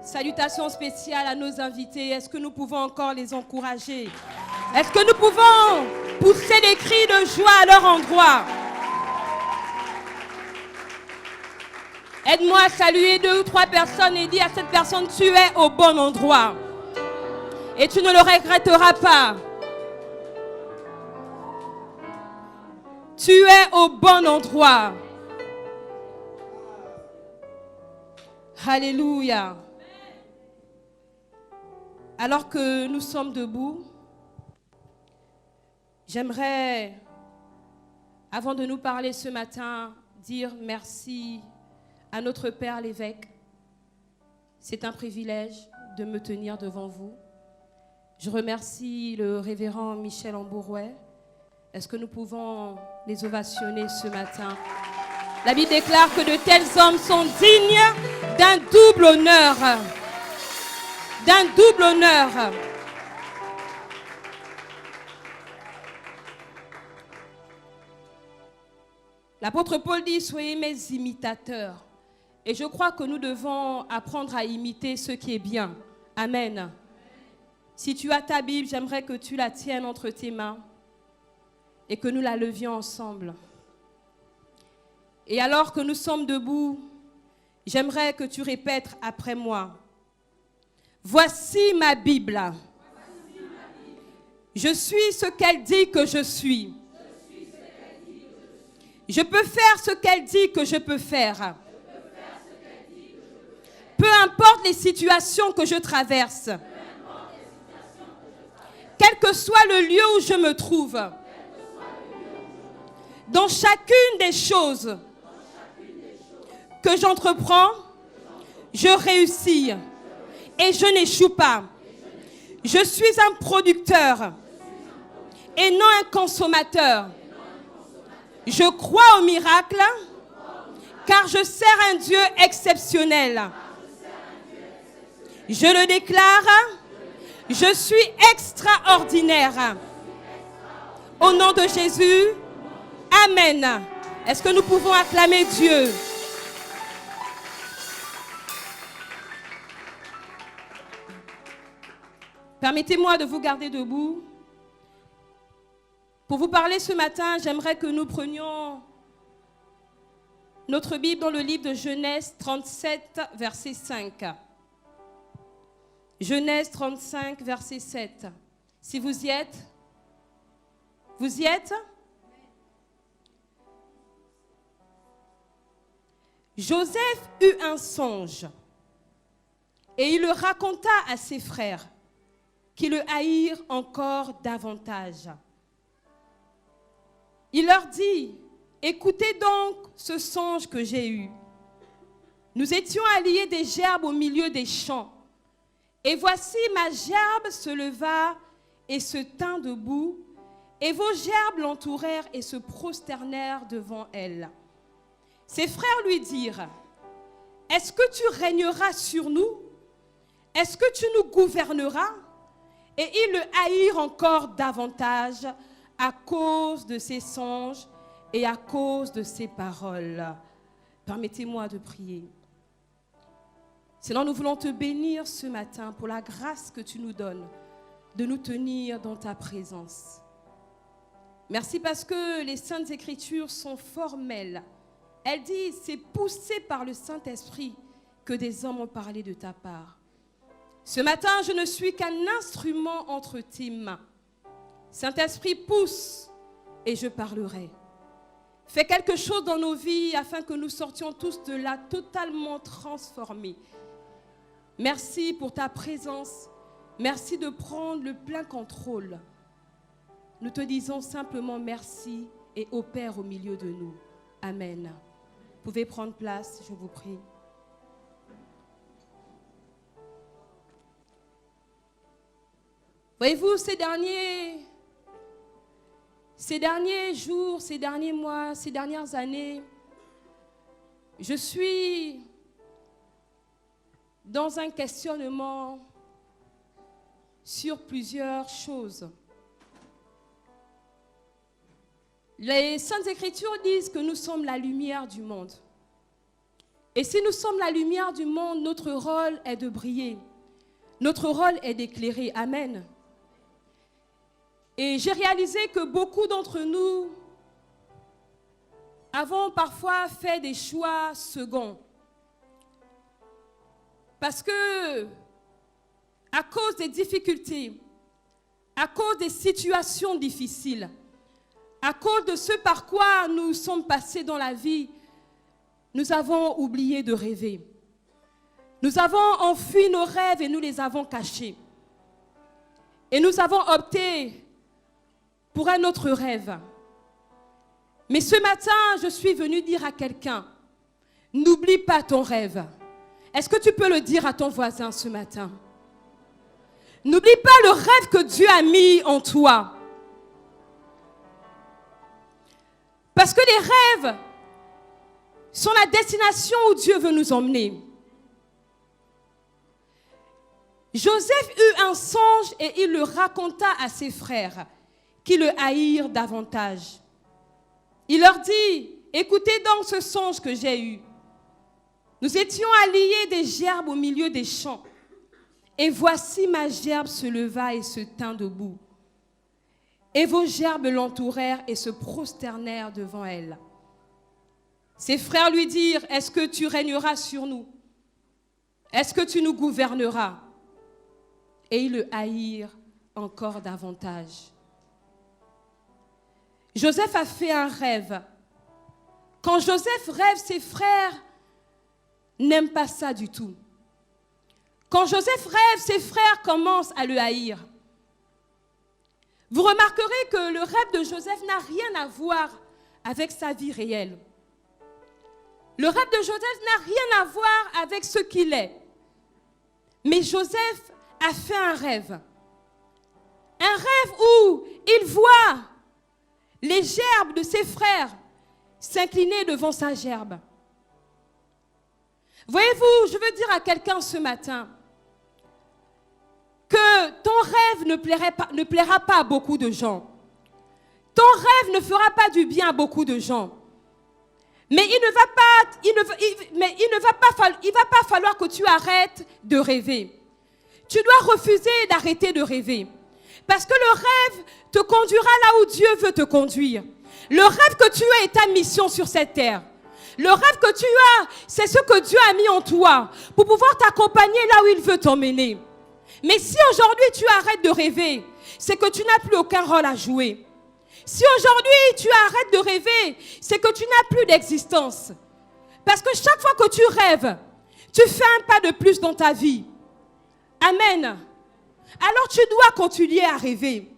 Salutations spéciales à nos invités. Est-ce que nous pouvons encore les encourager? Est-ce que nous pouvons pousser des cris de joie à leur endroit? Aide-moi à saluer 2 ou 3 personnes et dis à cette personne, tu es au bon endroit. Et tu ne le regretteras pas. Tu es au bon endroit. Alléluia. Alors que nous sommes debout, j'aimerais, avant de nous parler ce matin, dire merci à notre Père l'évêque. C'est un privilège de me tenir devant vous. Je remercie le révérend Michel Ambourouet. Est-ce que nous pouvons les ovationner ce matin? La Bible déclare que de tels hommes sont dignes d'un double honneur. D'un double honneur. L'apôtre Paul dit, soyez mes imitateurs. Et je crois que nous devons apprendre à imiter ce qui est bien. Amen. Si tu as ta Bible, j'aimerais que tu la tiennes entre tes mains et que nous la levions ensemble. Et alors que nous sommes debout, j'aimerais que tu répètes après moi. Voici ma Bible. Je suis ce qu'elle dit que je suis. Je peux faire ce qu'elle dit que je peux faire. Peu importe les situations que je traverse. Quel que soit le lieu où je me trouve. Dans chacune des choses que j'entreprends, je réussis et je n'échoue pas. Je suis un producteur et non un consommateur. Je crois au miracle car je sers un Dieu exceptionnel. Je le déclare, je suis extraordinaire. Au nom de Jésus, Amen. Est-ce que nous pouvons acclamer Dieu? Permettez-moi de vous garder debout. Pour vous parler ce matin, j'aimerais que nous prenions notre Bible dans le livre de Genèse 37, verset 5. Genèse 35, verset 7. Si vous y êtes, vous y êtes? Joseph eut un songe et il le raconta à ses frères qui le haïrent encore davantage. Il leur dit, écoutez donc ce songe que j'ai eu. Nous étions alliés des gerbes au milieu des champs. Et voici ma gerbe se leva et se tint debout, et vos gerbes l'entourèrent et se prosternèrent devant elle. Ses frères lui dirent, est-ce que tu régneras sur nous? Est-ce que tu nous gouverneras? Et ils le haïrent encore davantage à cause de ses songes et à cause de ses paroles. Permettez-moi de prier. Seigneur, nous voulons te bénir ce matin pour la grâce que tu nous donnes de nous tenir dans ta présence. Merci parce que les Saintes Écritures sont formelles. Elles disent, c'est poussé par le Saint-Esprit que des hommes ont parlé de ta part. Ce matin, je ne suis qu'un instrument entre tes mains. Saint-Esprit, pousse et je parlerai. Fais quelque chose dans nos vies afin que nous sortions tous de là totalement transformés. Merci pour ta présence. Merci de prendre le plein contrôle. Nous te disons simplement merci et opère au milieu de nous. Amen. Vous pouvez prendre place, je vous prie. Voyez-vous, ces derniers jours, ces derniers mois, ces dernières années, je suis dans un questionnement sur plusieurs choses. Les Saintes Écritures disent que nous sommes la lumière du monde. Et si nous sommes la lumière du monde, notre rôle est de briller. Notre rôle est d'éclairer. Amen. Et j'ai réalisé que beaucoup d'entre nous avons parfois fait des choix seconds. Parce que, à cause des difficultés, à cause des situations difficiles, à cause de ce par quoi nous sommes passés dans la vie, nous avons oublié de rêver. Nous avons enfui nos rêves et nous les avons cachés. Et nous avons opté pour un autre rêve. Mais ce matin, je suis venue dire à quelqu'un, n'oublie pas ton rêve. Est-ce que tu peux le dire à ton voisin ce matin? N'oublie pas le rêve que Dieu a mis en toi. Parce que les rêves sont la destination où Dieu veut nous emmener. Joseph eut un songe et il le raconta à ses frères qui le haïrent davantage. Il leur dit, écoutez donc ce songe que j'ai eu. Nous étions à lier des gerbes au milieu des champs. Et voici ma gerbe se leva et se tint debout. Et vos gerbes l'entourèrent et se prosternèrent devant elle. Ses frères lui dirent, est-ce que tu régneras sur nous? Est-ce que tu nous gouverneras? Et ils le haïrent encore davantage. Joseph a fait un rêve. Quand Joseph rêve, ses frères n'aiment pas ça du tout. Quand Joseph rêve, ses frères commencent à le haïr. Vous remarquerez que le rêve de Joseph n'a rien à voir avec sa vie réelle. Le rêve de Joseph n'a rien à voir avec ce qu'il est. Mais Joseph a fait un rêve. Un rêve où il voit les gerbes de ses frères s'incliner devant sa gerbe. Voyez-vous, je veux dire à quelqu'un ce matin que ton rêve ne plaira pas à beaucoup de gens. Ton rêve ne fera pas du bien à beaucoup de gens. Mais il ne va pas falloir que tu arrêtes de rêver. Tu dois refuser d'arrêter de rêver. Parce que le rêve te conduira là où Dieu veut te conduire. Le rêve que tu as est ta mission sur cette terre. Le rêve que tu as, c'est ce que Dieu a mis en toi pour pouvoir t'accompagner là où il veut t'emmener. Mais si aujourd'hui tu arrêtes de rêver, c'est que tu n'as plus aucun rôle à jouer. Si aujourd'hui tu arrêtes de rêver, c'est que tu n'as plus d'existence. Parce que chaque fois que tu rêves, tu fais un pas de plus dans ta vie. Amen. Alors tu dois continuer à rêver.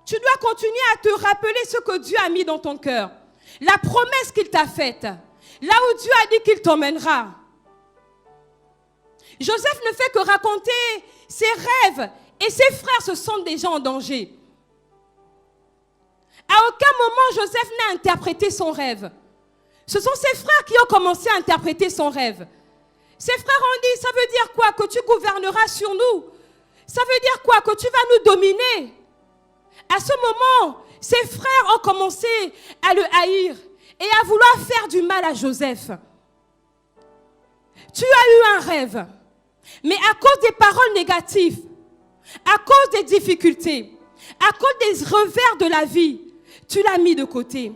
Tu dois continuer à te rappeler ce que Dieu a mis dans ton cœur. La promesse qu'il t'a faite. Là où Dieu a dit qu'il t'emmènera. Joseph ne fait que raconter ses rêves et ses frères se sentent déjà en danger. À aucun moment Joseph n'a interprété son rêve. Ce sont ses frères qui ont commencé à interpréter son rêve. Ses frères ont dit, ça veut dire quoi? Que tu gouverneras sur nous? Ça veut dire quoi? Que tu vas nous dominer? À ce moment, ses frères ont commencé à le haïr et à vouloir faire du mal à Joseph. Tu as eu un rêve, mais à cause des paroles négatives, à cause des difficultés, à cause des revers de la vie, tu l'as mis de côté.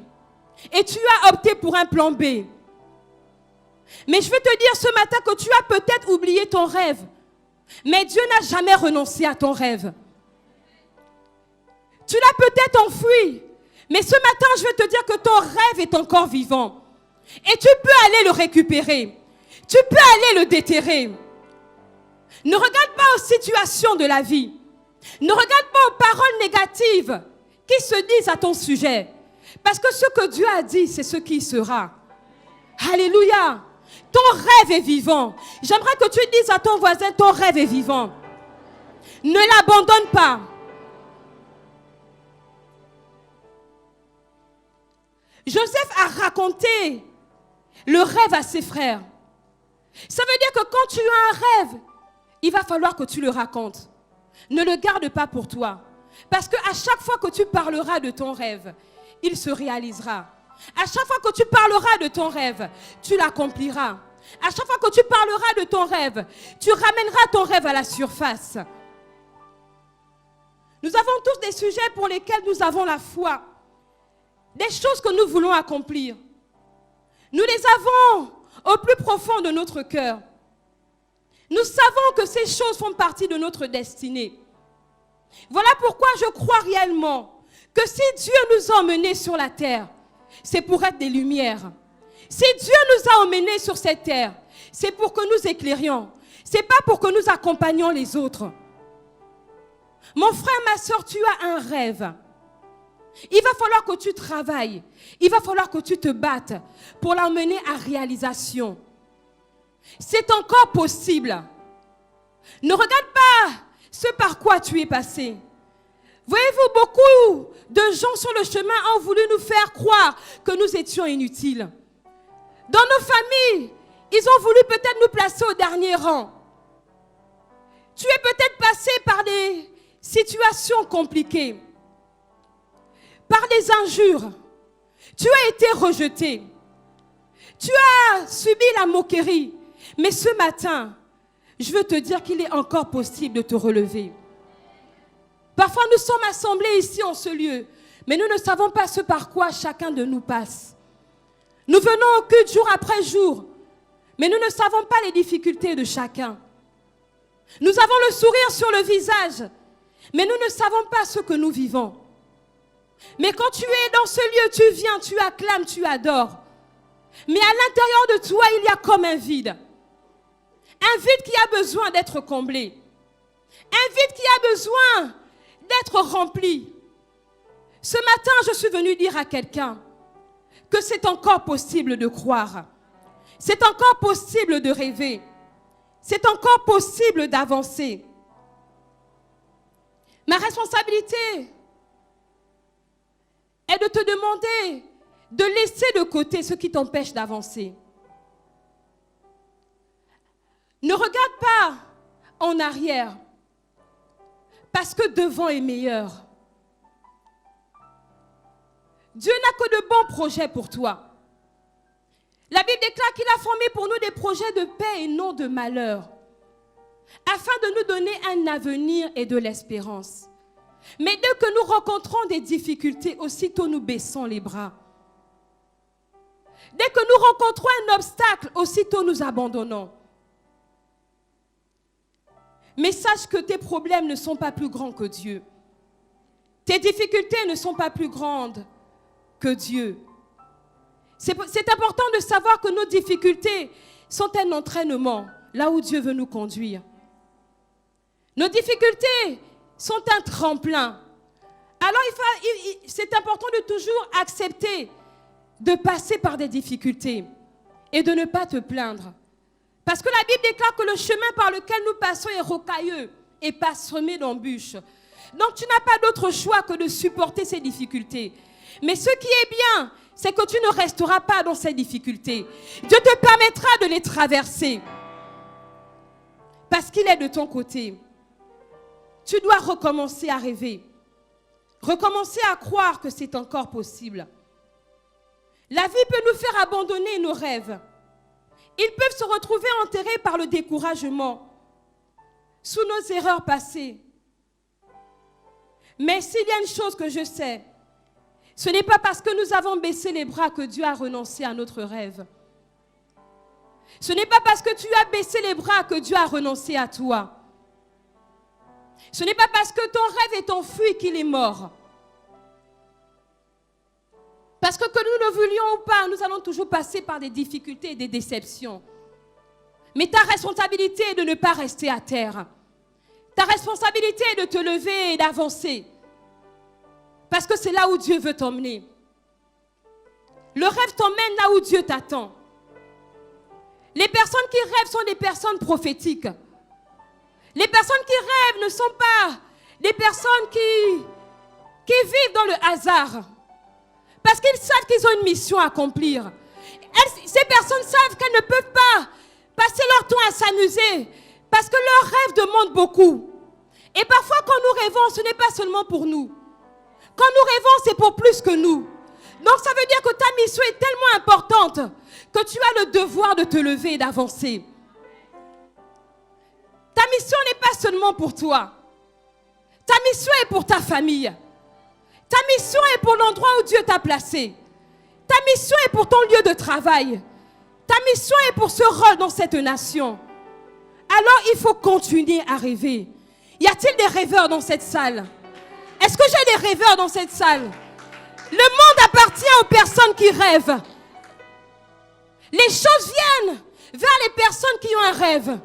Et tu as opté pour un plan B. Mais je veux te dire ce matin que tu as peut-être oublié ton rêve. Mais Dieu n'a jamais renoncé à ton rêve. Tu l'as peut-être enfoui. Mais ce matin, je veux te dire que ton rêve est encore vivant. Et tu peux aller le récupérer. Tu peux aller le déterrer. Ne regarde pas aux situations de la vie. Ne regarde pas aux paroles négatives qui se disent à ton sujet. Parce que ce que Dieu a dit, c'est ce qui sera. Alléluia. Ton rêve est vivant. J'aimerais que tu dises à ton voisin, ton rêve est vivant. Ne l'abandonne pas. Joseph a raconté le rêve à ses frères. Ça veut dire que quand tu as un rêve, il va falloir que tu le racontes. Ne le garde pas pour toi. Parce qu'à chaque fois que tu parleras de ton rêve, il se réalisera. À chaque fois que tu parleras de ton rêve, tu l'accompliras. À chaque fois que tu parleras de ton rêve, tu ramèneras ton rêve à la surface. Nous avons tous des sujets pour lesquels nous avons la foi. Des choses que nous voulons accomplir. Nous les avons au plus profond de notre cœur. Nous savons que ces choses font partie de notre destinée. Voilà pourquoi je crois réellement que si Dieu nous a emmenés sur la terre, c'est pour être des lumières. Si Dieu nous a emmenés sur cette terre, c'est pour que nous éclairions. Ce n'est pas pour que nous accompagnions les autres. Mon frère, ma soeur, tu as un rêve. Il va falloir que tu travailles. Il va falloir que tu te battes pour l'emmener à réalisation. C'est encore possible. Ne regarde pas ce par quoi tu es passé. Voyez-vous, beaucoup de gens sur le chemin ont voulu nous faire croire que nous étions inutiles. Dans nos familles, ils ont voulu peut-être nous placer au dernier rang. Tu es peut-être passé par des situations compliquées, par des injures. Tu as été rejeté. Tu as subi la moquerie. Mais ce matin, je veux te dire qu'il est encore possible de te relever. Parfois, nous sommes assemblés ici en ce lieu, mais nous ne savons pas ce par quoi chacun de nous passe. Nous venons au culte jour après jour, mais nous ne savons pas les difficultés de chacun. Nous avons le sourire sur le visage, mais nous ne savons pas ce que nous vivons. Mais quand tu es dans ce lieu, tu viens, tu acclames, tu adores. Mais à l'intérieur de toi, il y a comme un vide. Un vide qui a besoin d'être comblé. Un vide qui a besoin d'être rempli. Ce matin, je suis venue dire à quelqu'un que c'est encore possible de croire. C'est encore possible de rêver. C'est encore possible d'avancer. Ma responsabilité est de te demander de laisser de côté ce qui t'empêche d'avancer. Ne regarde pas en arrière, parce que devant est meilleur. Dieu n'a que de bons projets pour toi. La Bible déclare qu'il a formé pour nous des projets de paix et non de malheur, afin de nous donner un avenir et de l'espérance. Mais dès que nous rencontrons des difficultés, aussitôt nous baissons les bras. Dès que nous rencontrons un obstacle, aussitôt nous abandonnons. Mais sache que tes problèmes ne sont pas plus grands que Dieu. Tes difficultés ne sont pas plus grandes que Dieu. C'est important de savoir que nos difficultés sont un entraînement là où Dieu veut nous conduire. Nos difficultés sont un tremplin. Alors c'est important de toujours accepter de passer par des difficultés et de ne pas te plaindre. Parce que la Bible déclare que le chemin par lequel nous passons est rocailleux et parsemé d'embûches. Donc tu n'as pas d'autre choix que de supporter ces difficultés. Mais ce qui est bien, c'est que tu ne resteras pas dans ces difficultés. Dieu te permettra de les traverser. Parce qu'il est de ton côté. Tu dois recommencer à rêver. Recommencer à croire que c'est encore possible. La vie peut nous faire abandonner nos rêves. Ils peuvent se retrouver enterrés par le découragement, sous nos erreurs passées. Mais s'il y a une chose que je sais, ce n'est pas parce que nous avons baissé les bras que Dieu a renoncé à notre rêve. Ce n'est pas parce que tu as baissé les bras que Dieu a renoncé à toi. Ce n'est pas parce que ton rêve est enfui qu'il est mort. Parce que nous le voulions ou pas, nous allons toujours passer par des difficultés et des déceptions. Mais ta responsabilité est de ne pas rester à terre. Ta responsabilité est de te lever et d'avancer. Parce que c'est là où Dieu veut t'emmener. Le rêve t'emmène là où Dieu t'attend. Les personnes qui rêvent sont des personnes prophétiques. Les personnes qui rêvent ne sont pas des personnes qui vivent dans le hasard. Parce qu'ils savent qu'ils ont une mission à accomplir. Ces personnes savent qu'elles ne peuvent pas passer leur temps à s'amuser. Parce que leurs rêves demandent beaucoup. Et parfois quand nous rêvons, ce n'est pas seulement pour nous. Quand nous rêvons, c'est pour plus que nous. Donc ça veut dire que ta mission est tellement importante que tu as le devoir de te lever et d'avancer. Ta mission n'est pas seulement pour toi. Ta mission est pour ta famille. Ta mission est pour l'endroit où Dieu t'a placé. Ta mission est pour ton lieu de travail. Ta mission est pour ce rôle dans cette nation. Alors il faut continuer à rêver. Y a-t-il des rêveurs dans cette salle? Est-ce que j'ai des rêveurs dans cette salle? Le monde appartient aux personnes qui rêvent. Les choses viennent vers les personnes qui ont un rêve.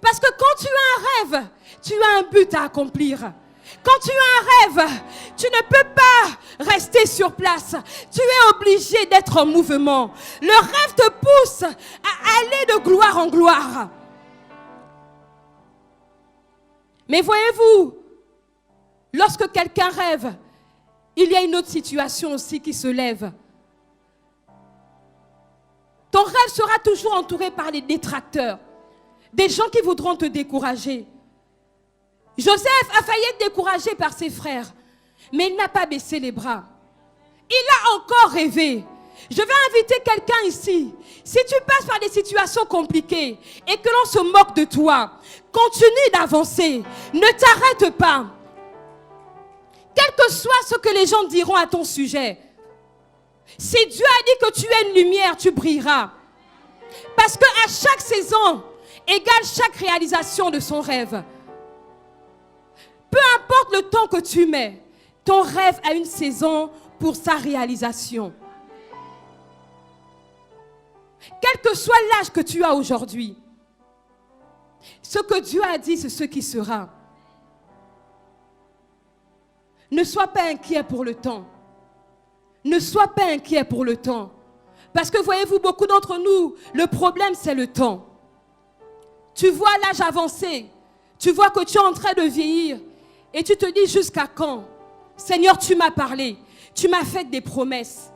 Parce que quand tu as un rêve, tu as un but à accomplir. Quand tu as un rêve, tu ne peux pas rester sur place. Tu es obligé d'être en mouvement. Le rêve te pousse à aller de gloire en gloire. Mais voyez-vous, lorsque quelqu'un rêve, il y a une autre situation aussi qui se lève. Ton rêve sera toujours entouré par les détracteurs, des gens qui voudront te décourager. Joseph a failli être découragé par ses frères, mais il n'a pas baissé les bras. Il a encore rêvé. Je vais inviter quelqu'un ici. Si tu passes par des situations compliquées et que l'on se moque de toi, continue d'avancer. Ne t'arrête pas. Quel que soit ce que les gens diront à ton sujet, si Dieu a dit que tu es une lumière, tu brilleras. Parce qu'à chaque saison égale chaque réalisation de son rêve. Peu importe le temps que tu mets, ton rêve a une saison pour sa réalisation. Quel que soit l'âge que tu as aujourd'hui, ce que Dieu a dit, c'est ce qui sera. Ne sois pas inquiet pour le temps. Ne sois pas inquiet pour le temps. Parce que voyez-vous, beaucoup d'entre nous, le problème c'est le temps. Tu vois l'âge avancé, tu vois que tu es en train de vieillir et tu te dis jusqu'à quand? Seigneur, tu m'as parlé, tu m'as fait des promesses.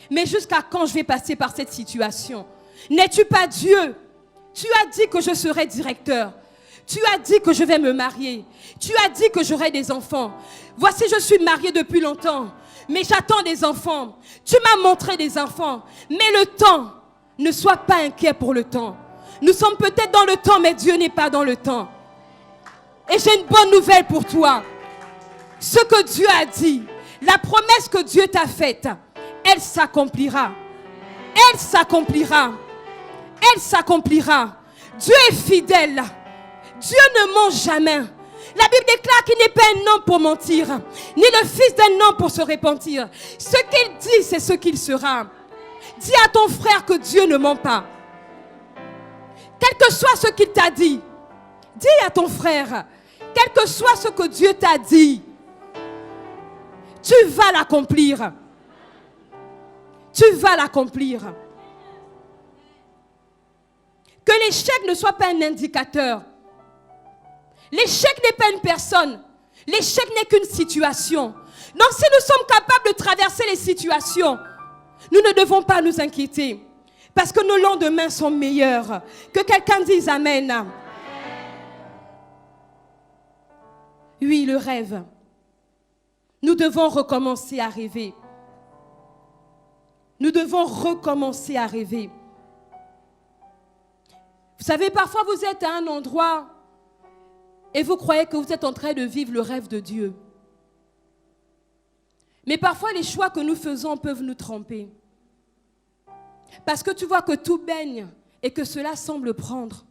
Mais jusqu'à quand je vais passer par cette situation? N'es-tu pas Dieu? Tu as dit que je serai directeur. Tu as dit que je vais me marier. Tu as dit que j'aurai des enfants. Voici, je suis mariée depuis longtemps, mais j'attends des enfants. Tu m'as montré des enfants. Mais le temps, ne sois pas inquiet pour le temps. Nous sommes peut-être dans le temps, mais Dieu n'est pas dans le temps. Et j'ai une bonne nouvelle pour toi. Ce que Dieu a dit, la promesse que Dieu t'a faite, elle s'accomplira. Elle s'accomplira. Elle s'accomplira. Dieu est fidèle. Dieu ne ment jamais. La Bible déclare qu'il n'est pas un homme pour mentir, ni le fils d'un homme pour se repentir. Ce qu'il dit, c'est ce qu'il sera. Dis à ton frère que Dieu ne ment pas. Quel que soit ce qu'il t'a dit, dis à ton frère, quel que soit ce que Dieu t'a dit, tu vas l'accomplir. Tu vas l'accomplir. Que l'échec ne soit pas un indicateur. L'échec n'est pas une personne. L'échec n'est qu'une situation. Donc si nous sommes capables de traverser les situations, nous ne devons pas nous inquiéter. Parce que nos lendemains sont meilleurs. Que quelqu'un dise Amen. Oui, le rêve. Nous devons recommencer à rêver. Nous devons recommencer à rêver. Vous savez, parfois vous êtes à un endroit et vous croyez que vous êtes en train de vivre le rêve de Dieu. Mais parfois les choix que nous faisons peuvent nous tromper. Parce que tu vois que tout baigne et que cela semble prendre.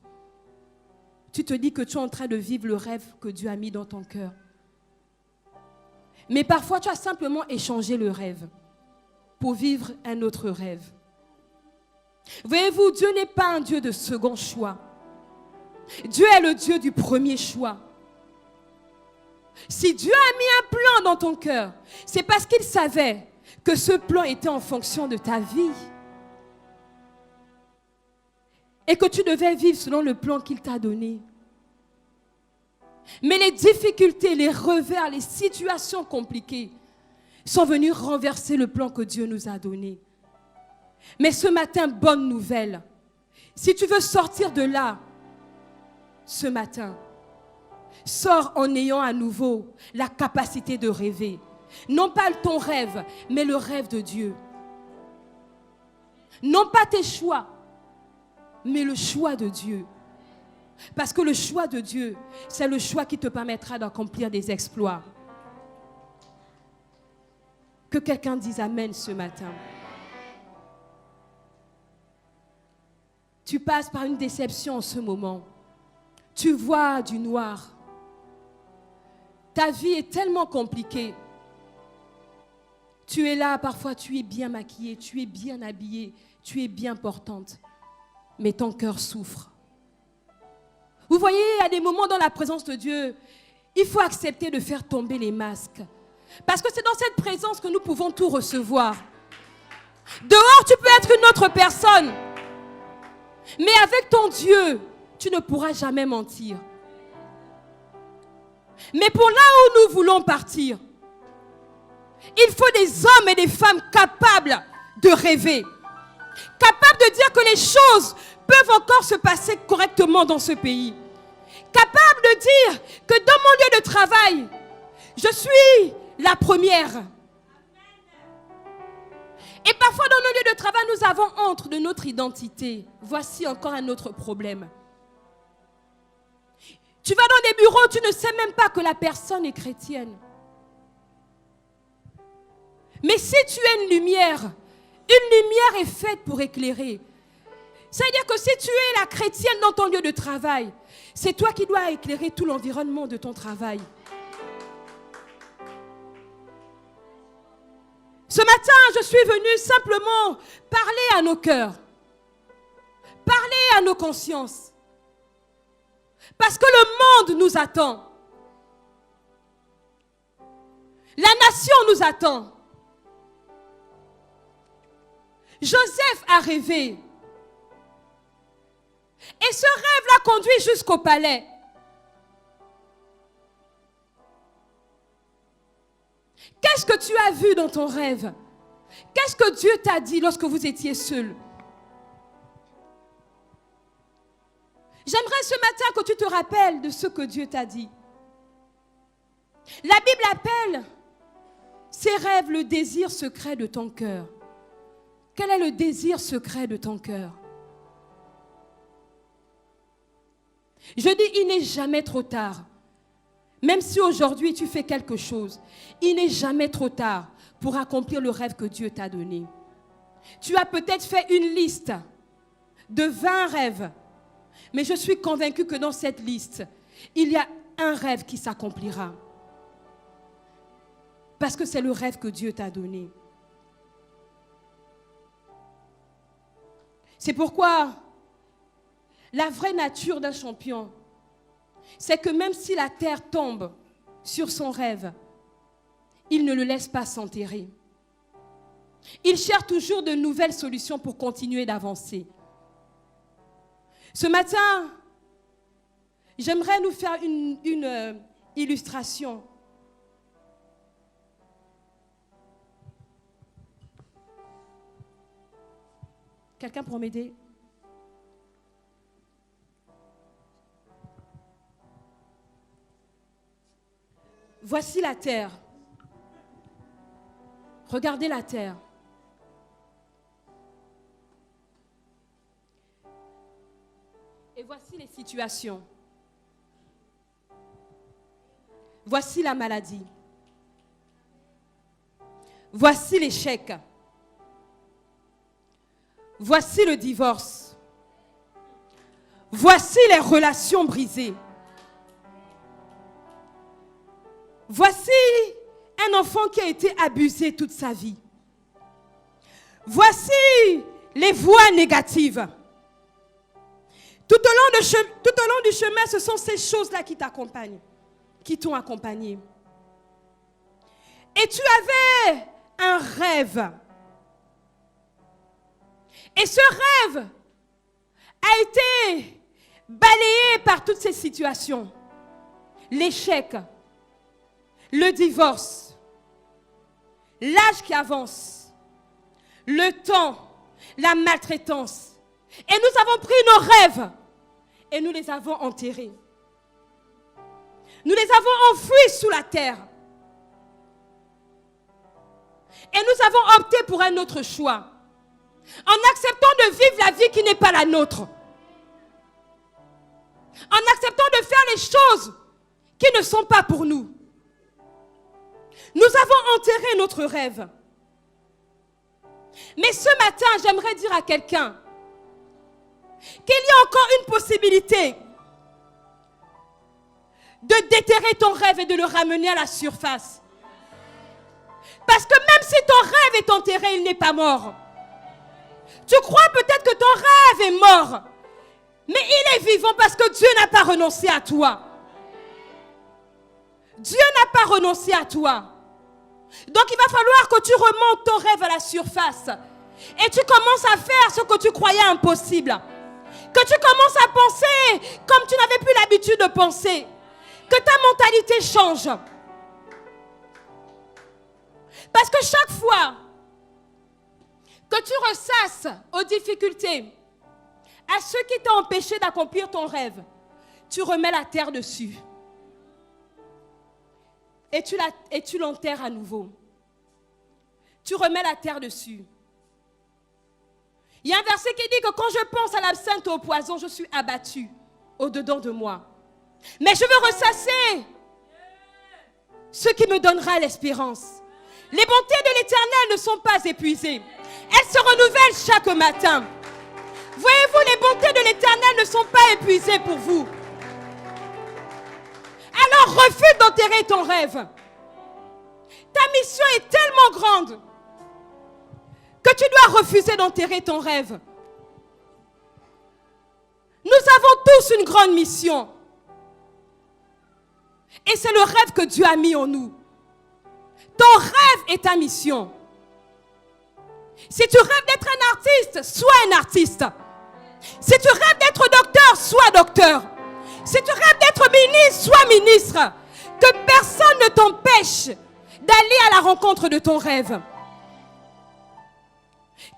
Tu te dis que tu es en train de vivre le rêve que Dieu a mis dans ton cœur. Mais parfois tu as simplement échangé le rêve pour vivre un autre rêve. Voyez-vous, Dieu n'est pas un Dieu de second choix. Dieu est le Dieu du premier choix. Si Dieu a mis un plan dans ton cœur, c'est parce qu'il savait que ce plan était en fonction de ta vie. Et que tu devais vivre selon le plan qu'il t'a donné. Mais les difficultés, les revers, les situations compliquées sont venues renverser le plan que Dieu nous a donné. Mais ce matin, bonne nouvelle. Si tu veux sortir de là, ce matin, sors en ayant à nouveau la capacité de rêver. Non pas ton rêve, mais le rêve de Dieu. Non pas tes choix, mais le choix de Dieu. Parce que le choix de Dieu, c'est le choix qui te permettra d'accomplir des exploits. Que quelqu'un dise Amen ce matin. Tu passes par une déception en ce moment. Tu vois du noir. Ta vie est tellement compliquée. Tu es là, parfois tu es bien maquillée, tu es bien habillée, tu es bien portante. Mais ton cœur souffre. Vous voyez, à des moments dans la présence de Dieu, il faut accepter de faire tomber les masques. Parce que c'est dans cette présence que nous pouvons tout recevoir. Dehors, tu peux être une autre personne. Mais avec ton Dieu, tu ne pourras jamais mentir. Mais pour là où nous voulons partir, il faut des hommes et des femmes capables de rêver. Capables de dire que les choses peuvent encore se passer correctement dans ce pays. Capables de dire que dans mon lieu de travail, je suis la première. Et parfois dans nos lieux de travail, nous avons honte de notre identité. Voici encore un autre problème. Tu vas dans des bureaux, tu ne sais même pas que la personne est chrétienne. Mais si tu es une lumière est faite pour éclairer. C'est-à-dire que si tu es la chrétienne dans ton lieu de travail, c'est toi qui dois éclairer tout l'environnement de ton travail. Ce matin, je suis venue simplement parler à nos cœurs, parler à nos consciences. Parce que le monde nous attend. La nation nous attend. Joseph a rêvé. Et ce rêve l'a conduit jusqu'au palais. Qu'est-ce que tu as vu dans ton rêve? Qu'est-ce que Dieu t'a dit lorsque vous étiez seuls? J'aimerais ce matin que tu te rappelles de ce que Dieu t'a dit. La Bible appelle ces rêves le désir secret de ton cœur. Quel est le désir secret de ton cœur? Je dis, il n'est jamais trop tard. Même si aujourd'hui tu fais quelque chose, il n'est jamais trop tard pour accomplir le rêve que Dieu t'a donné. Tu as peut-être fait une liste de 20 rêves, mais je suis convaincue que dans cette liste, il y a un rêve qui s'accomplira. Parce que c'est le rêve que Dieu t'a donné. C'est pourquoi la vraie nature d'un champion, c'est que même si la terre tombe sur son rêve, il ne le laisse pas s'enterrer. Il cherche toujours de nouvelles solutions pour continuer d'avancer. Ce matin, j'aimerais nous faire une illustration. Quelqu'un pour m'aider? Voici la terre. Regardez la terre. Et voici les situations. Voici la maladie. Voici l'échec. Voici le divorce. Voici les relations brisées. Voici un enfant qui a été abusé toute sa vie. Voici les voix négatives. Tout au long du chemin, ce sont ces choses-là qui t'accompagnent, qui t'ont accompagné. Et tu avais un rêve. Et ce rêve a été balayé par toutes ces situations. L'échec, le divorce, l'âge qui avance, le temps, la maltraitance. Et nous avons pris nos rêves et nous les avons enterrés. Nous les avons enfouis sous la terre. Et nous avons opté pour un autre choix. En acceptant de vivre la vie qui n'est pas la nôtre. En acceptant de faire les choses qui ne sont pas pour nous. Nous avons enterré notre rêve. Mais ce matin, j'aimerais dire à quelqu'un qu'il y a encore une possibilité de déterrer ton rêve et de le ramener à la surface. Parce que même si ton rêve est enterré, il n'est pas mort. Tu crois peut-être que ton rêve est mort, mais il est vivant parce que Dieu n'a pas renoncé à toi. Dieu n'a pas renoncé à toi. Donc il va falloir que tu remontes ton rêve à la surface et tu commences à faire ce que tu croyais impossible. Que tu commences à penser comme tu n'avais plus l'habitude de penser. Que ta mentalité change. Parce que chaque fois que tu ressasses aux difficultés, à ceux qui t'ont empêché d'accomplir ton rêve, tu remets la terre dessus. Et tu l'enterres à nouveau. Tu remets la terre dessus. Il y a un verset qui dit que quand je pense à l'absinthe et au poison, je suis abattu au-dedans de moi. Mais je veux ressasser ce qui me donnera l'espérance. Les bontés de l'Éternel ne sont pas épuisées. Elles se renouvellent chaque matin. Voyez-vous, les bontés de l'Éternel ne sont pas épuisées pour vous. Alors refuse d'enterrer ton rêve. Ta mission est tellement grande que tu dois refuser d'enterrer ton rêve. Nous avons tous une grande mission. Et c'est le rêve que Dieu a mis en nous. Ton rêve est ta mission. Si tu rêves d'être un artiste, sois un artiste. Si tu rêves d'être docteur, sois docteur. Si tu rêves d'être ministre, sois ministre. Que personne ne t'empêche d'aller à la rencontre de ton rêve.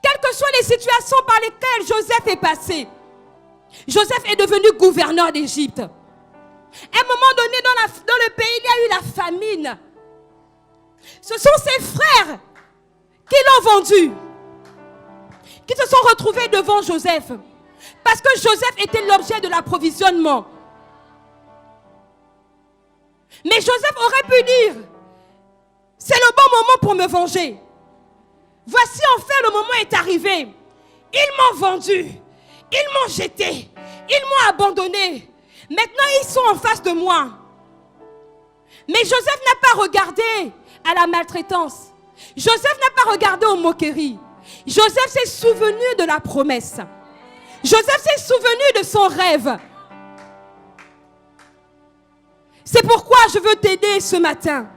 Quelles que soient les situations par lesquelles Joseph est passé, Joseph est devenu gouverneur d'Égypte. À un moment donné, dans le pays, il y a eu la famine. Ce sont ses frères qui l'ont vendu, qui se sont retrouvés devant Joseph. Parce que Joseph était l'objet de l'approvisionnement. Mais Joseph aurait pu dire, c'est le bon moment pour me venger. Voici enfin le moment est arrivé. Ils m'ont vendu, ils m'ont jeté, ils m'ont abandonné. Maintenant ils sont en face de moi. Mais Joseph n'a pas regardé à la maltraitance. Joseph n'a pas regardé aux moqueries. Joseph s'est souvenu de la promesse. Joseph s'est souvenu de son rêve. C'est pourquoi je veux t'aider ce matin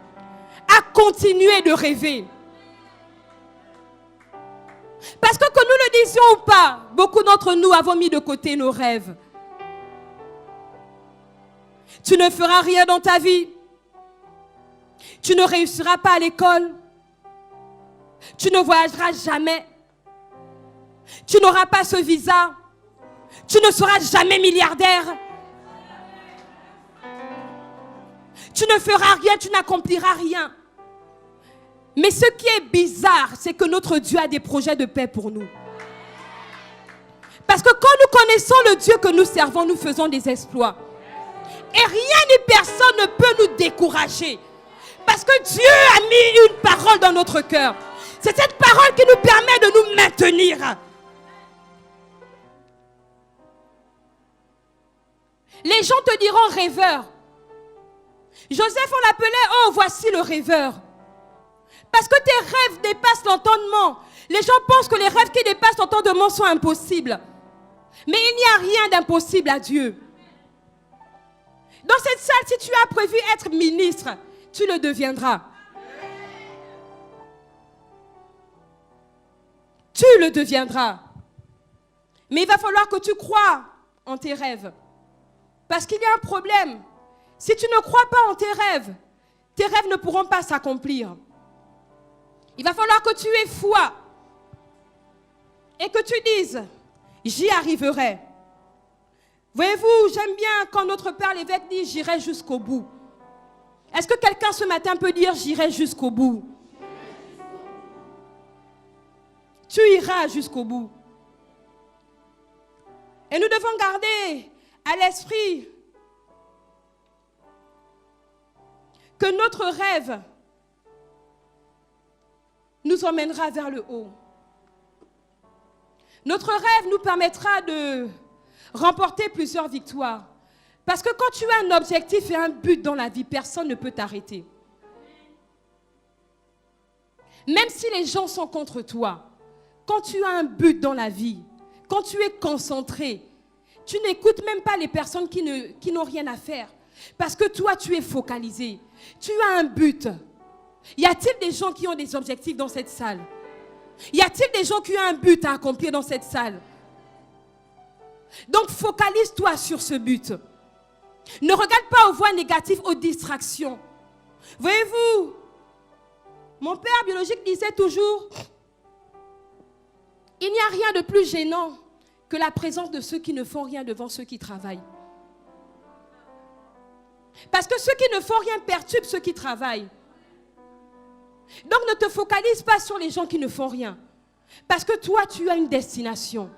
à continuer de rêver. Parce que nous le disions ou pas, beaucoup d'entre nous avons mis de côté nos rêves. Tu ne feras rien dans ta vie. Tu ne réussiras pas à l'école. Tu ne voyageras jamais. Tu n'auras pas ce visa. Tu ne seras jamais milliardaire. Tu ne feras rien, tu n'accompliras rien. Mais ce qui est bizarre, c'est que notre Dieu a des projets de paix pour nous. Parce que quand nous connaissons le Dieu que nous servons, nous faisons des exploits. Et rien ni personne ne peut nous décourager. Parce que Dieu a mis une parole dans notre cœur. C'est cette parole qui nous permet de nous maintenir. Les gens te diront rêveur. Joseph, on l'appelait, oh, voici le rêveur. Parce que tes rêves dépassent l'entendement. Les gens pensent que les rêves qui dépassent l'entendement sont impossibles. Mais il n'y a rien d'impossible à Dieu. Dans cette salle, si tu as prévu être ministre, tu le deviendras. Tu le deviendras. Mais il va falloir que tu crois en tes rêves. Parce qu'il y a un problème. Si tu ne crois pas en tes rêves ne pourront pas s'accomplir. Il va falloir que tu aies foi et que tu dises, j'y arriverai. Voyez-vous, j'aime bien quand notre Père l'évêque dit, j'irai jusqu'au bout. Est-ce que quelqu'un ce matin peut dire, j'irai jusqu'au bout? tu iras jusqu'au bout. Et nous devons garder à l'esprit que notre rêve nous emmènera vers le haut. Notre rêve nous permettra de remporter plusieurs victoires. Parce que quand tu as un objectif et un but dans la vie, personne ne peut t'arrêter. Même si les gens sont contre toi, quand tu as un but dans la vie, quand tu es concentré, tu n'écoutes même pas les personnes qui n'ont rien à faire. Parce que toi, tu es focalisé. Tu as un but. Y a-t-il des gens qui ont des objectifs dans cette salle? Y a-t-il des gens qui ont un but à accomplir dans cette salle? Donc, focalise-toi sur ce but. Ne regarde pas aux voies négatives, aux distractions. Voyez-vous, mon père biologique disait toujours, il n'y a rien de plus gênant que la présence de ceux qui ne font rien devant ceux qui travaillent. Parce que ceux qui ne font rien perturbent ceux qui travaillent. Donc ne te focalise pas sur les gens qui ne font rien. Parce que toi, tu as une destination.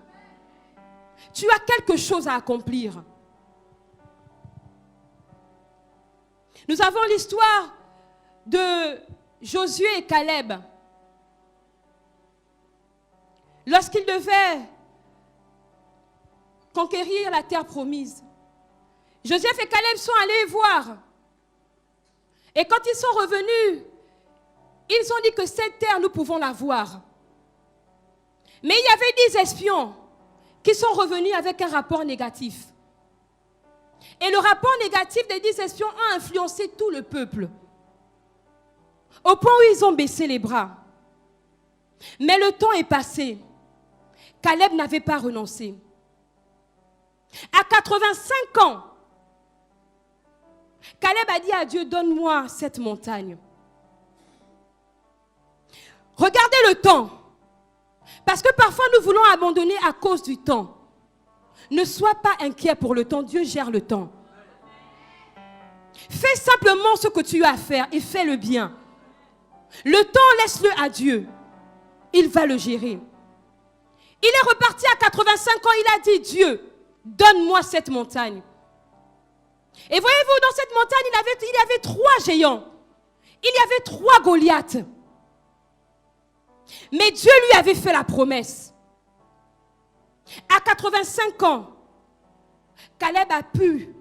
Tu as quelque chose à accomplir. Nous avons l'histoire de Josué et Caleb. Lorsqu'ils devaient conquérir la terre promise, Joseph et Caleb sont allés voir. Et quand ils sont revenus, ils ont dit que cette terre, nous pouvons la voir. Mais il y avait 10 espions qui sont revenus avec un rapport négatif. Et le rapport négatif des 10 espions a influencé tout le peuple. Au point où ils ont baissé les bras. Mais le temps est passé. Caleb n'avait pas renoncé. À 85 ans, Caleb a dit à Dieu, donne-moi cette montagne. Regardez le temps. Parce que parfois nous voulons abandonner à cause du temps. Ne sois pas inquiet pour le temps. Dieu gère le temps. Fais simplement ce que tu as à faire et fais-le bien. Le temps, laisse-le à Dieu. Il va le gérer. Il est reparti à 85 ans. Il a dit, Dieu, donne-moi cette montagne. Et voyez-vous, dans cette montagne, il y avait 3 géants. Il y avait 3 Goliaths. Mais Dieu lui avait fait la promesse. À 85 ans, Caleb a pu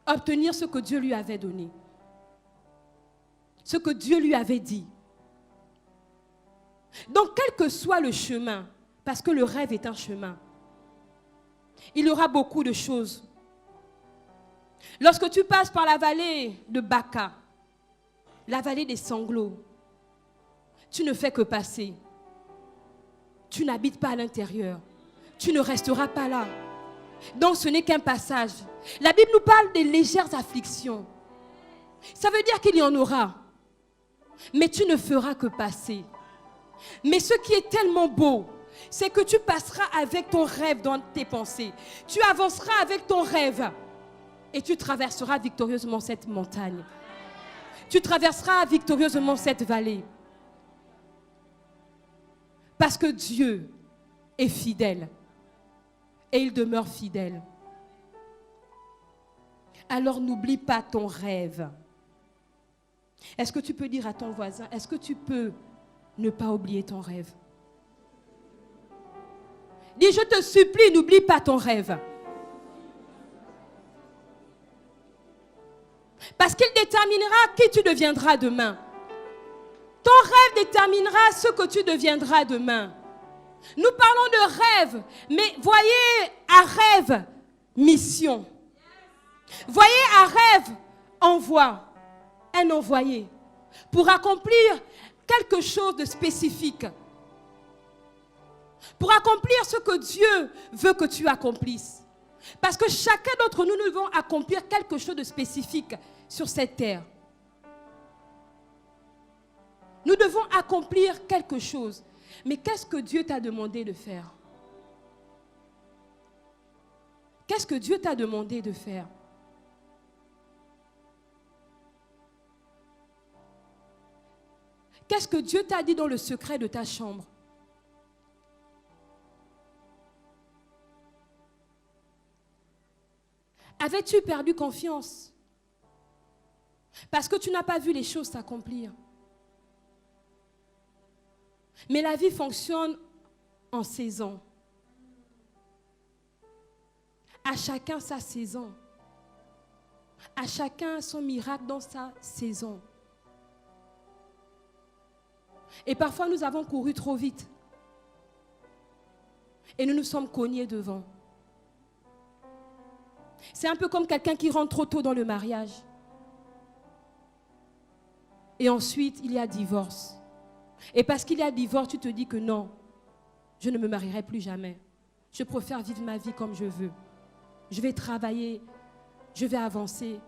obtenir ce que Dieu lui avait donné. Ce que Dieu lui avait dit. Donc, quel que soit le chemin, parce que le rêve est un chemin, il y aura beaucoup de choses. Lorsque tu passes par la vallée de Baca, la vallée des sanglots, tu ne fais que passer. Tu n'habites pas à l'intérieur. Tu ne resteras pas là. Donc ce n'est qu'un passage. La Bible nous parle des légères afflictions. Ça veut dire qu'il y en aura. Mais tu ne feras que passer. Mais ce qui est tellement beau, c'est que tu passeras avec ton rêve dans tes pensées. Tu avanceras avec ton rêve. Et tu traverseras victorieusement cette montagne. Tu traverseras victorieusement cette vallée. Parce que Dieu est fidèle. Et il demeure fidèle. Alors n'oublie pas ton rêve. Est-ce que tu peux dire à ton voisin, est-ce que tu peux ne pas oublier ton rêve? Dis, je te supplie, n'oublie pas ton rêve. Parce qu'il déterminera qui tu deviendras demain. Ton rêve déterminera ce que tu deviendras demain. Nous parlons de rêve, mais voyez à rêve, mission. Voyez à rêve, envoi, un envoyé, pour accomplir quelque chose de spécifique. Pour accomplir ce que Dieu veut que tu accomplisses. Parce que chacun d'entre nous, nous devons accomplir quelque chose de spécifique sur cette terre. Nous devons accomplir quelque chose. Mais qu'est-ce que Dieu t'a demandé de faire? Qu'est-ce que Dieu t'a demandé de faire? Qu'est-ce que Dieu t'a dit dans le secret de ta chambre? Avais-tu perdu confiance? Parce que tu n'as pas vu les choses s'accomplir. Mais la vie fonctionne en saison. À chacun sa saison. À chacun son miracle dans sa saison. Et parfois nous avons couru trop vite. Et nous nous sommes cognés devant. C'est un peu comme quelqu'un qui rentre trop tôt dans le mariage. Et ensuite, il y a divorce. Et parce qu'il y a divorce, tu te dis que non, je ne me marierai plus jamais. Je préfère vivre ma vie comme je veux. Je vais travailler, je vais avancer,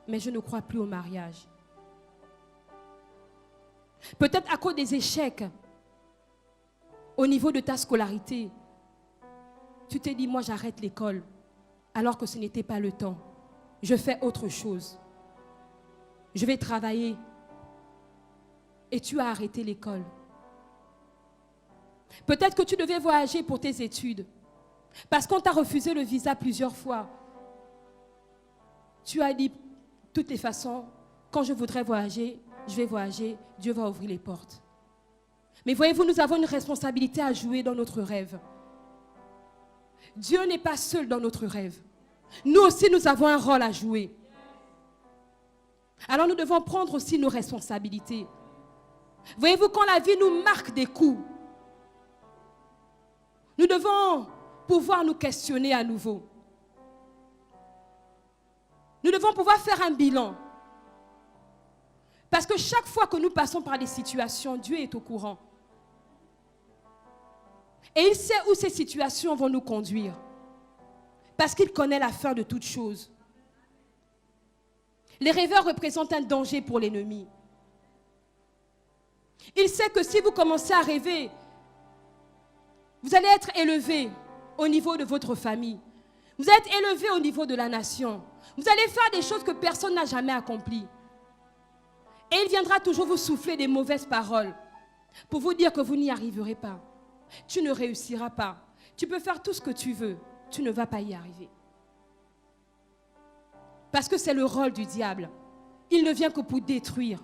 mais je ne crois plus au mariage. Peut-être à cause des échecs au niveau de ta scolarité, tu t'es dit, moi j'arrête l'école, alors que ce n'était pas le temps. Je fais autre chose. Je vais travailler. Et tu as arrêté l'école. Peut-être que tu devais voyager pour tes études. Parce qu'on t'a refusé le visa plusieurs fois. Tu as dit, de toutes les façons, quand je voudrais voyager, je vais voyager, Dieu va ouvrir les portes. Mais voyez-vous, nous avons une responsabilité à jouer dans notre rêve. Dieu n'est pas seul dans notre rêve. Nous aussi, nous avons un rôle à jouer. Alors nous devons prendre aussi nos responsabilités. Voyez-vous, quand la vie nous marque des coups, nous devons pouvoir nous questionner à nouveau. Nous devons pouvoir faire un bilan. Parce que chaque fois que nous passons par des situations, Dieu est au courant. Et il sait où ces situations vont nous conduire. Parce qu'il connaît la fin de toutes choses. Les rêveurs représentent un danger pour l'ennemi. Il sait que si vous commencez à rêver, vous allez être élevé au niveau de votre famille. Vous allez être élevé au niveau de la nation. Vous allez faire des choses que personne n'a jamais accomplies. Et il viendra toujours vous souffler des mauvaises paroles pour vous dire que vous n'y arriverez pas. Tu ne réussiras pas. Tu peux faire tout ce que tu veux. Tu ne vas pas y arriver. Parce que c'est le rôle du diable. Il ne vient que pour détruire.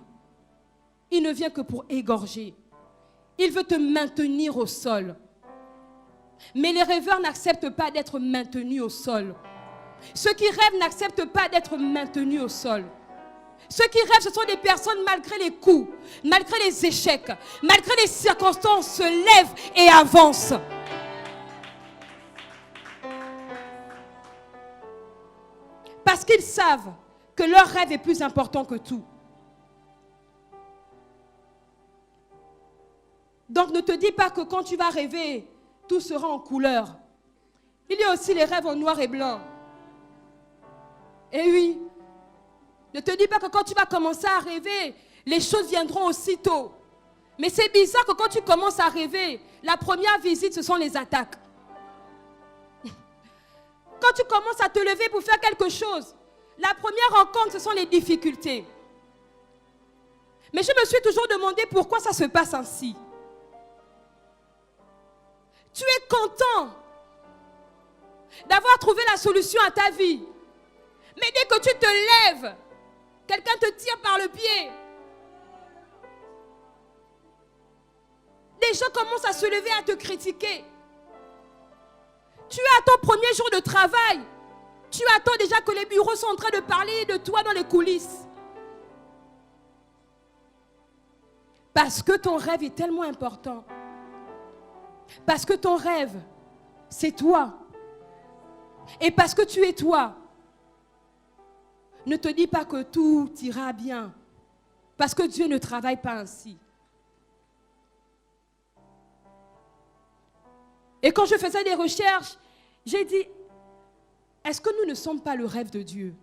Il ne vient que pour égorger. Il veut te maintenir au sol. Mais les rêveurs n'acceptent pas d'être maintenus au sol. Ceux qui rêvent n'acceptent pas d'être maintenus au sol. Ceux qui rêvent, ce sont des personnes, malgré les coups, malgré les échecs, malgré les circonstances, se lèvent et avancent. Parce qu'ils savent que leur rêve est plus important que tout. Donc ne te dis pas que quand tu vas rêver, tout sera en couleur. Il y a aussi les rêves en noir et blanc. Et oui, ne te dis pas que quand tu vas commencer à rêver, les choses viendront aussitôt. Mais c'est bizarre que quand tu commences à rêver, la première visite, ce sont les attaques. Quand tu commences à te lever pour faire quelque chose, la première rencontre, ce sont les difficultés. Mais je me suis toujours demandé pourquoi ça se passe ainsi. Tu es content d'avoir trouvé la solution à ta vie. Mais dès que tu te lèves, quelqu'un te tire par le pied. Des gens commencent à se lever, à te critiquer. Tu es à ton premier jour de travail. Tu attends déjà que les bureaux sont en train de parler de toi dans les coulisses. Parce que ton rêve est tellement important. Parce que ton rêve, c'est toi. Et parce que tu es toi. Ne te dis pas que tout ira bien. Parce que Dieu ne travaille pas ainsi. Et quand je faisais des recherches, j'ai dit, est-ce que nous ne sommes pas le rêve de Dieu?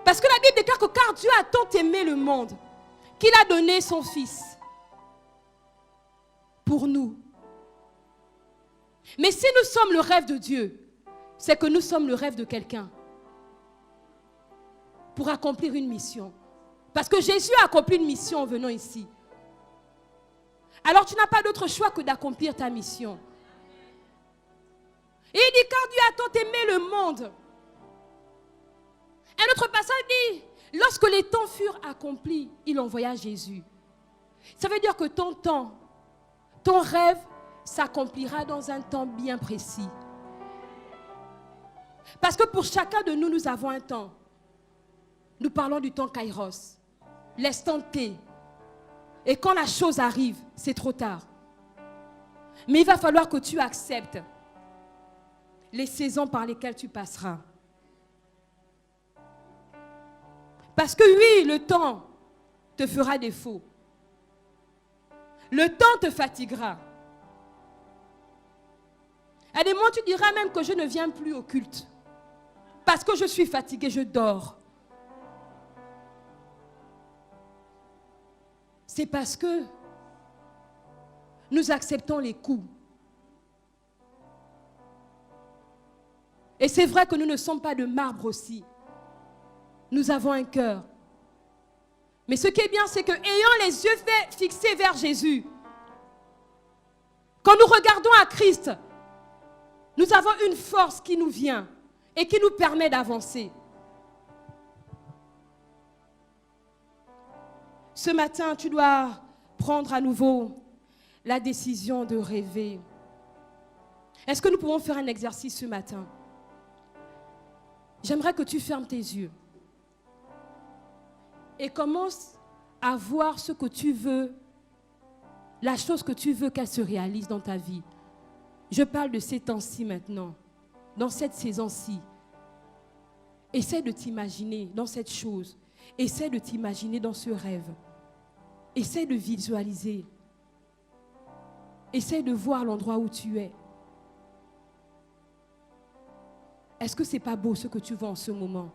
Parce que la Bible déclare que car Dieu a tant aimé le monde, qu'il a donné son Fils pour nous. Mais si nous sommes le rêve de Dieu, c'est que nous sommes le rêve de quelqu'un pour accomplir une mission. Parce que Jésus a accompli une mission en venant ici. Alors tu n'as pas d'autre choix que d'accomplir ta mission. Et il dit, car Dieu a tant aimé le monde. Un autre passage dit, lorsque les temps furent accomplis, il envoya Jésus. Ça veut dire que ton temps, ton rêve s'accomplira dans un temps bien précis. Parce que pour chacun de nous, nous avons un temps. Nous parlons du temps Kairos, l'instant T. Et quand la chose arrive, c'est trop tard. Mais il va falloir que tu acceptes les saisons par lesquelles tu passeras. Parce que oui, le temps te fera défaut. Le temps te fatiguera. À des moments, tu diras même que je ne viens plus au culte. Parce que je suis fatigué, je dors. C'est parce que nous acceptons les coups. Et c'est vrai que nous ne sommes pas de marbre aussi. Nous avons un cœur. Mais ce qui est bien, c'est que ayant les yeux fixés vers Jésus, quand nous regardons à Christ, nous avons une force qui nous vient et qui nous permet d'avancer. Ce matin, tu dois prendre à nouveau la décision de rêver. Est-ce que nous pouvons faire un exercice ce matin? J'aimerais que tu fermes tes yeux et commence à voir ce que tu veux, la chose que tu veux qu'elle se réalise dans ta vie. Je parle de ces temps-ci maintenant, dans cette saison-ci. Essaie de t'imaginer dans cette chose. Essaie de t'imaginer dans ce rêve. Essaie de visualiser. Essaie de voir l'endroit où tu es. Est-ce que ce n'est pas beau ce que tu vois en ce moment?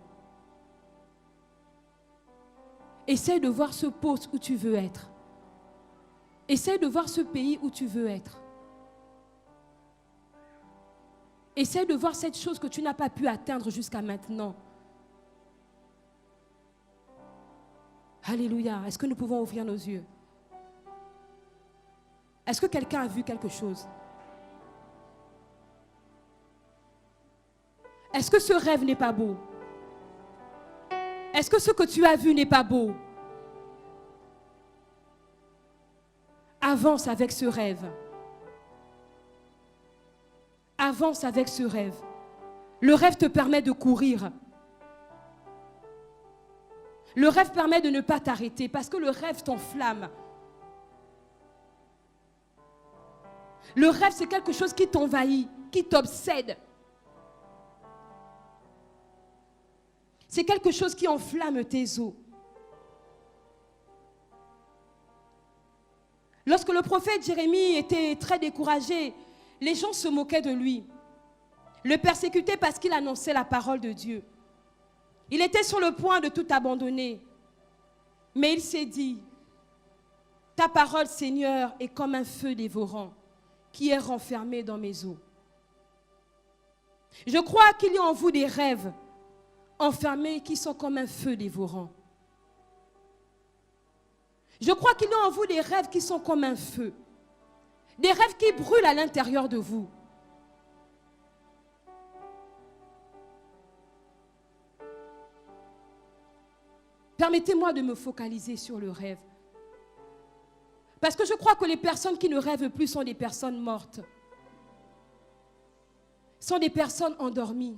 Essaie de voir ce poste où tu veux être. Essaie de voir ce pays où tu veux être. Essaie de voir cette chose que tu n'as pas pu atteindre jusqu'à maintenant. Alléluia. Est-ce que nous pouvons ouvrir nos yeux? Est-ce que quelqu'un a vu quelque chose? Est-ce que ce rêve n'est pas beau? Est-ce que ce que tu as vu n'est pas beau? Avance avec ce rêve. Avance avec ce rêve. Le rêve te permet de courir. Le rêve permet de ne pas t'arrêter parce que le rêve t'enflamme. Le rêve, c'est quelque chose qui t'envahit, qui t'obsède. C'est quelque chose qui enflamme tes os. Lorsque le prophète Jérémie était très découragé, les gens se moquaient de lui, le persécutaient parce qu'il annonçait la parole de Dieu. Il était sur le point de tout abandonner, mais il s'est dit, ta parole, Seigneur, est comme un feu dévorant qui est renfermé dans mes os. Je crois qu'il y a en vous des rêves enfermés qui sont comme un feu dévorant. Je crois qu'il y a en vous des rêves qui sont comme un feu. Des rêves qui brûlent à l'intérieur de vous. Permettez-moi de me focaliser sur le rêve. Parce que je crois que les personnes qui ne rêvent plus sont des personnes mortes. Sont des personnes endormies.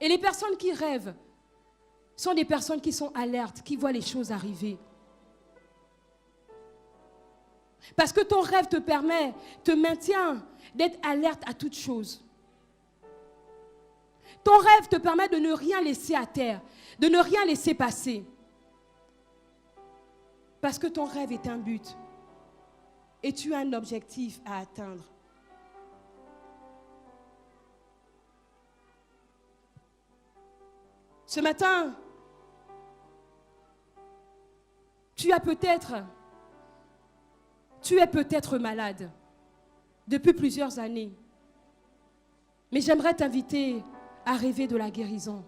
Et les personnes qui rêvent sont des personnes qui sont alertes, qui voient les choses arriver. Parce que ton rêve te maintient d'être alerte à toute chose. Ton rêve te permet de ne rien laisser à terre, de ne rien laisser passer. Parce que ton rêve est un but et tu as un objectif à atteindre. Ce matin, tu es peut-être malade depuis plusieurs années. Mais j'aimerais t'inviter à rêver de la guérison.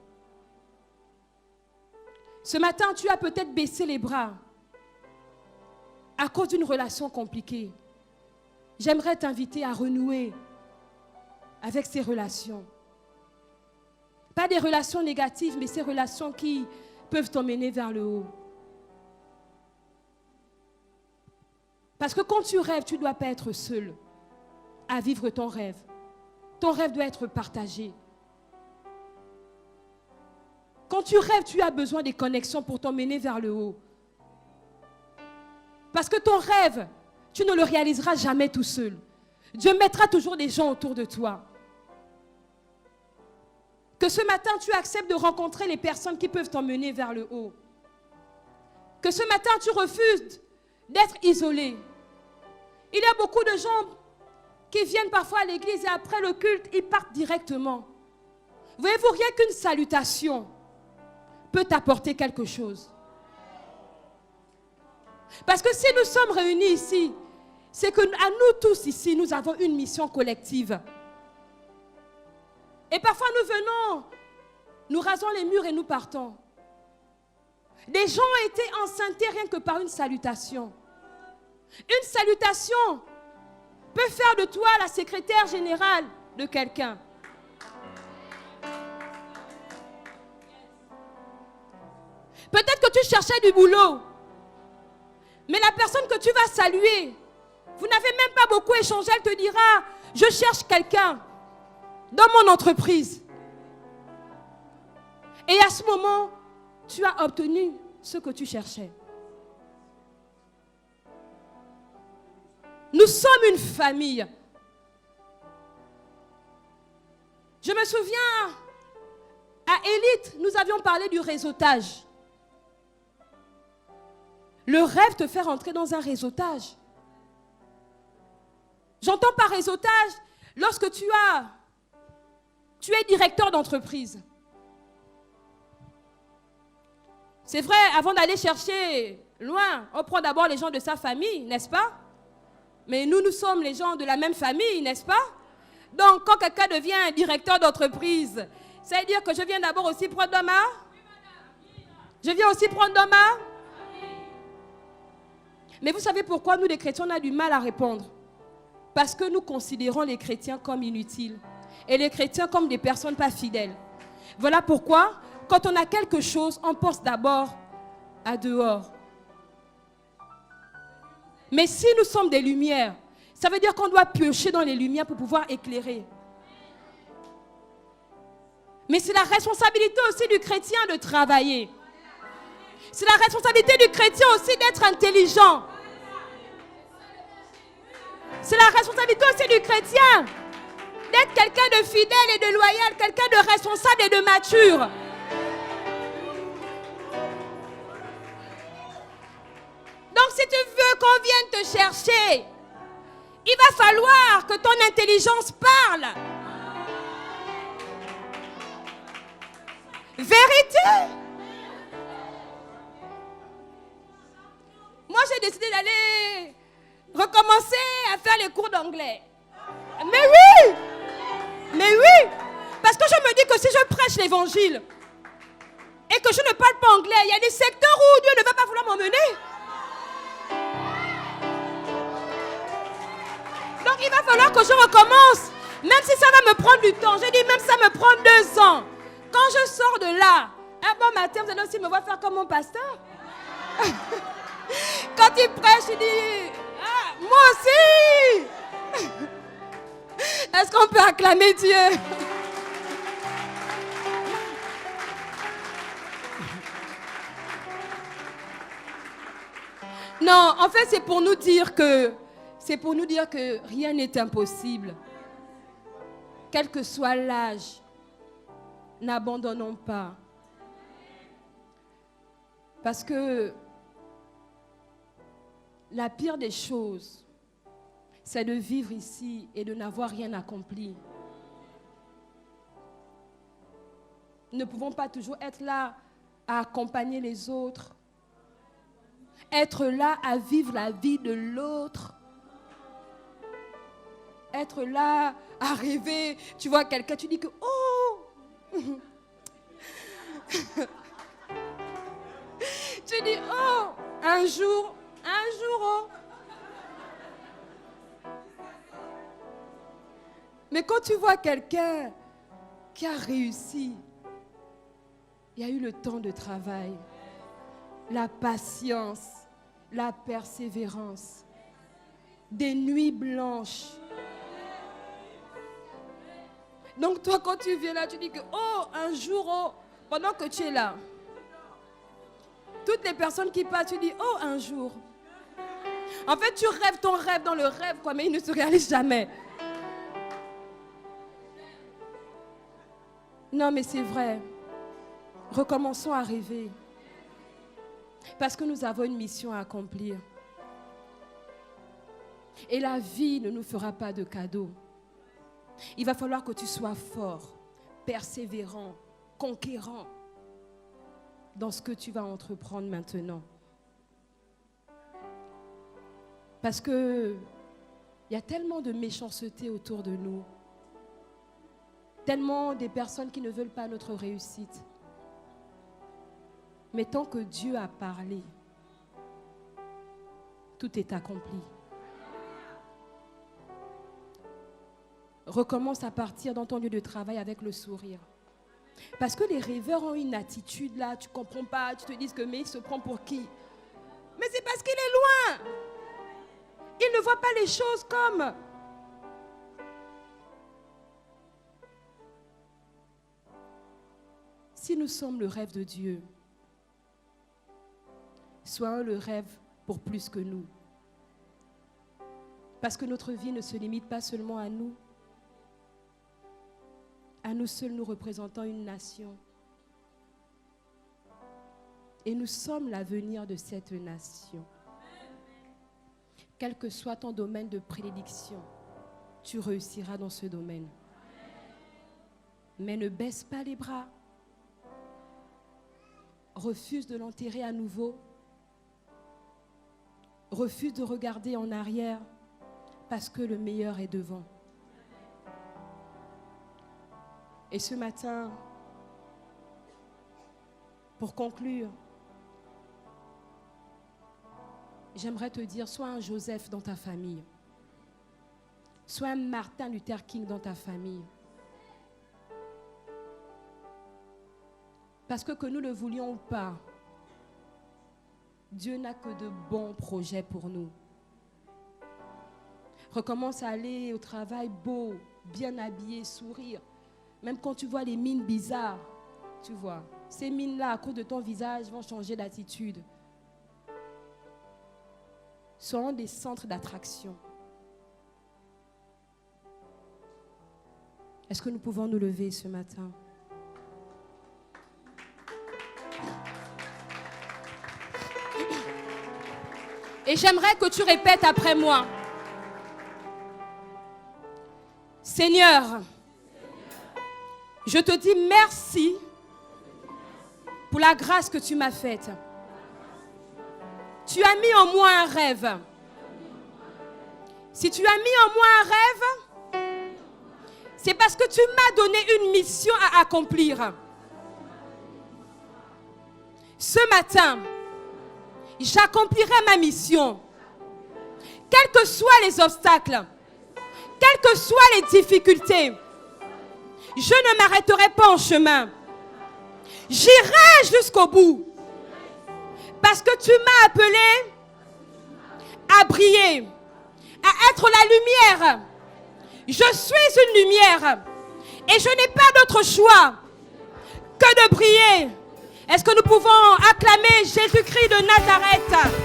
Ce matin, tu as peut-être baissé les bras à cause d'une relation compliquée, j'aimerais t'inviter à renouer avec ces relations. Pas des relations négatives, mais ces relations qui peuvent t'emmener vers le haut. Parce que quand tu rêves, tu ne dois pas être seul à vivre ton rêve. Ton rêve doit être partagé. Quand tu rêves, tu as besoin des connexions pour t'emmener vers le haut. Parce que ton rêve, tu ne le réaliseras jamais tout seul. Dieu mettra toujours des gens autour de toi. Que ce matin, tu acceptes de rencontrer les personnes qui peuvent t'emmener vers le haut. Que ce matin, tu refuses d'être isolé. Il y a beaucoup de gens qui viennent parfois à l'église et après le culte, ils partent directement. Voyez-vous, rien qu'une salutation peut t'apporter quelque chose. Parce que si nous sommes réunis ici, c'est que à nous tous ici, nous avons une mission collective. Et parfois nous venons, nous rasons les murs et nous partons. Des gens ont été enceintés rien que par une salutation. Une salutation peut faire de toi la secrétaire générale de quelqu'un. Peut-être que tu cherchais du boulot, mais la personne que tu vas saluer, vous n'avez même pas beaucoup échangé, elle te dira, je cherche quelqu'un dans mon entreprise. Et à ce moment, tu as obtenu ce que tu cherchais. Nous sommes une famille. Je me souviens, à Élite, nous avions parlé du réseautage. Le rêve te fait rentrer dans un réseautage. J'entends par réseautage, lorsque tu es directeur d'entreprise. C'est vrai, avant d'aller chercher loin, on prend d'abord les gens de sa famille, n'est-ce pas? Mais nous sommes les gens de la même famille, n'est-ce pas? Donc, quand quelqu'un devient directeur d'entreprise, ça veut dire que je viens d'abord aussi prendre Doma? Je viens aussi prendre Doma? Mais vous savez pourquoi nous, les chrétiens, on a du mal à répondre? Parce que nous considérons les chrétiens comme inutiles et les chrétiens comme des personnes pas fidèles. Voilà pourquoi, quand on a quelque chose, on pense d'abord à dehors. Mais si nous sommes des lumières, ça veut dire qu'on doit piocher dans les lumières pour pouvoir éclairer. Mais c'est la responsabilité aussi du chrétien de travailler. C'est la responsabilité du chrétien aussi d'être intelligent. C'est la responsabilité aussi du chrétien d'être quelqu'un de fidèle et de loyal, quelqu'un de responsable et de mature. Donc si tu veux qu'on vienne te chercher, il va falloir que ton intelligence parle. Vérité. Moi, j'ai décidé d'aller recommencer à faire les cours d'anglais. Mais oui! Mais oui! Parce que je me dis que si je prêche l'évangile et que je ne parle pas anglais, il y a des secteurs où Dieu ne va pas vouloir m'emmener. Donc il va falloir que je recommence. Même si ça va me prendre du temps. Je dis même si ça me prend 2 ans. Quand je sors de là, un bon matin, vous allez aussi me voir faire comme mon pasteur. Quand il prêche, il dit, ah, moi aussi. Est-ce qu'on peut acclamer Dieu? Non, en fait, c'est pour nous dire que rien n'est impossible. Quel que soit l'âge, n'abandonnons pas. Parce que la pire des choses, c'est de vivre ici et de n'avoir rien accompli. Nous ne pouvons pas toujours être là à accompagner les autres, être là à vivre la vie de l'autre, être là à rêver. Tu vois quelqu'un, tu dis que oh, tu dis oh, un jour jour, oh. Mais quand tu vois quelqu'un qui a réussi, il y a eu le temps de travail, la patience, la persévérance, des nuits blanches. Donc toi, quand tu viens là, tu dis que, oh, un jour, oh, pendant que tu es là, toutes les personnes qui passent, tu dis, oh, un jour. En fait, tu rêves ton rêve dans le rêve, quoi, mais il ne se réalise jamais. Non, mais c'est vrai. Recommençons à rêver. Parce que nous avons une mission à accomplir. Et la vie ne nous fera pas de cadeaux. Il va falloir que tu sois fort, persévérant, conquérant dans ce que tu vas entreprendre maintenant. Parce que il y a tellement de méchanceté autour de nous. Tellement des personnes qui ne veulent pas notre réussite. Mais tant que Dieu a parlé, tout est accompli. Recommence à partir dans ton lieu de travail avec le sourire. Parce que les rêveurs ont une attitude là, tu ne comprends pas, tu te dis que mais il se prend pour qui? Mais c'est parce qu'il est loin. Il ne voit pas les choses comme... Si nous sommes le rêve de Dieu, soyons le rêve pour plus que nous. Parce que notre vie ne se limite pas seulement à nous. À nous seuls, nous représentons une nation. Et nous sommes l'avenir de cette nation. Quel que soit ton domaine de prédilection, tu réussiras dans ce domaine. Mais ne baisse pas les bras. Refuse de l'enterrer à nouveau. Refuse de regarder en arrière parce que le meilleur est devant. Et ce matin, pour conclure, j'aimerais te dire, sois un Joseph dans ta famille. Sois un Martin Luther King dans ta famille. Parce que nous le voulions ou pas, Dieu n'a que de bons projets pour nous. Recommence à aller au travail beau, bien habillé, sourire. Même quand tu vois les mines bizarres, tu vois, ces mines-là, à cause de ton visage, vont changer d'attitude. Soyons des centres d'attraction. Est-ce que nous pouvons nous lever ce matin? Et j'aimerais que tu répètes après moi. Seigneur, je te dis merci pour la grâce que tu m'as faite. Tu as mis en moi un rêve. Si tu as mis en moi un rêve, c'est parce que tu m'as donné une mission à accomplir. Ce matin, j'accomplirai ma mission. Quels que soient les obstacles, quelles que soient les difficultés, je ne m'arrêterai pas en chemin. J'irai jusqu'au bout. Parce que tu m'as appelé à briller, à être la lumière. Je suis une lumière. Et je n'ai pas d'autre choix que de briller. Est-ce que nous pouvons acclamer Jésus-Christ de Nazareth?